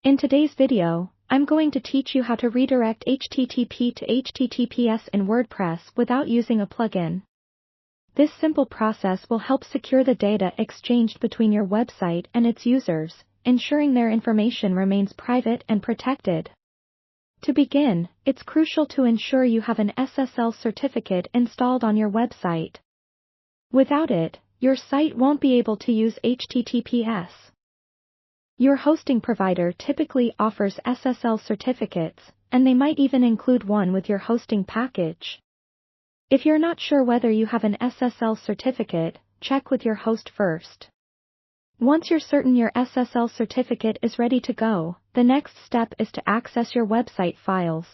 In today's video, I'm going to teach you how to redirect HTTP to HTTPS in WordPress without using a plugin. This simple process will help secure the data exchanged between your website and its users, ensuring their information remains private and protected. To begin, it's crucial to ensure you have an Ssl certificate installed on your website. Without it, your site won't be able to use HTTPS. Your hosting provider typically offers Ssl certificates, and they might even include one with your hosting package. If you're not sure whether you have an Ssl certificate, check with your host first. Once you're certain your Ssl certificate is ready to go, the next step is to access your website files.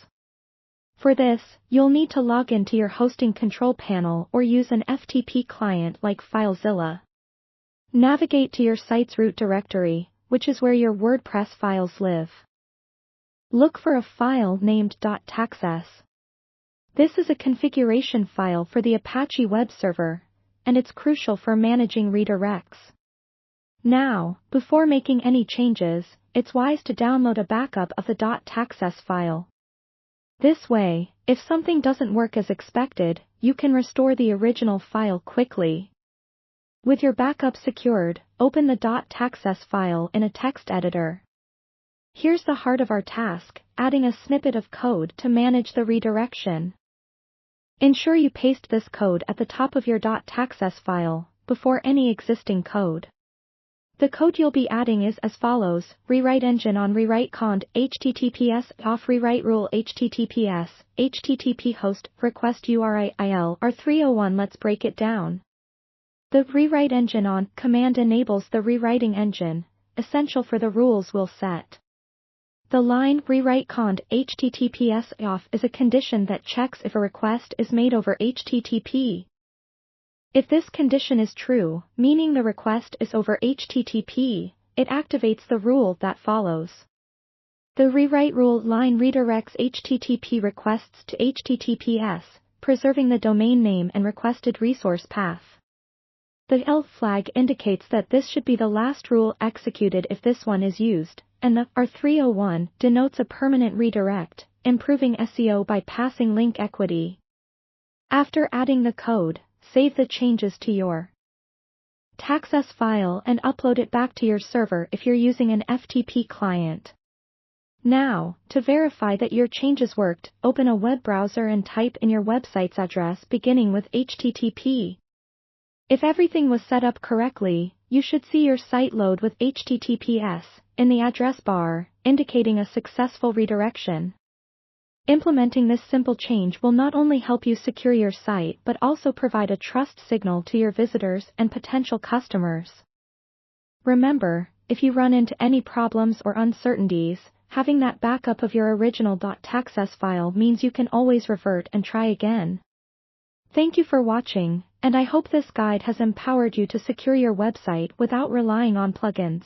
For this, you'll need to log into your hosting control panel or use an FTP client like FileZilla. Navigate to your site's root directory, which is where your WordPress files live. Look for a file named .taxs. This is a configuration file for the Apache web server, and it's crucial for managing redirects. Now, before making any changes, it's wise to download a backup of the .taxs file. This way, if something doesn't work as expected, you can restore the original file quickly. With your backup secured, open the .taxs file in a text editor. Here's the heart of our task, adding a snippet of code to manage the redirection. Ensure you paste this code at the top of your .taxs file, before any existing code. The code you'll be adding is as follows: rewrite engine on rewrite cond, HTTPS off rewrite rule HTTPS, HTTP host, request URI IL R301. Let's break it down. The rewrite engine on command enables the rewriting engine, essential for the rules we'll set. The line rewrite cond HTTPS off is a condition that checks if a request is made over HTTP. If this condition is true, meaning the request is over HTTP, it activates the rule that follows. The rewrite rule line redirects HTTP requests to HTTPS, preserving the domain name and requested resource path. The L flag indicates that this should be the last rule executed if this one is used, and the R301 denotes a permanent redirect, improving SEO by passing link equity. After adding the code, save the changes to your .taxs file and upload it back to your server if you're using an FTP client. Now, to verify that your changes worked, open a web browser and type in your website's address beginning with HTTP. If everything was set up correctly, you should see your site load with HTTPS in the address bar, indicating a successful redirection. Implementing this simple change will not only help you secure your site but also provide a trust signal to your visitors and potential customers. Remember, if you run into any problems or uncertainties, having that backup of your original .taxs file means you can always revert and try again. Thank you for watching, and I hope this guide has empowered you to secure your website without relying on plugins.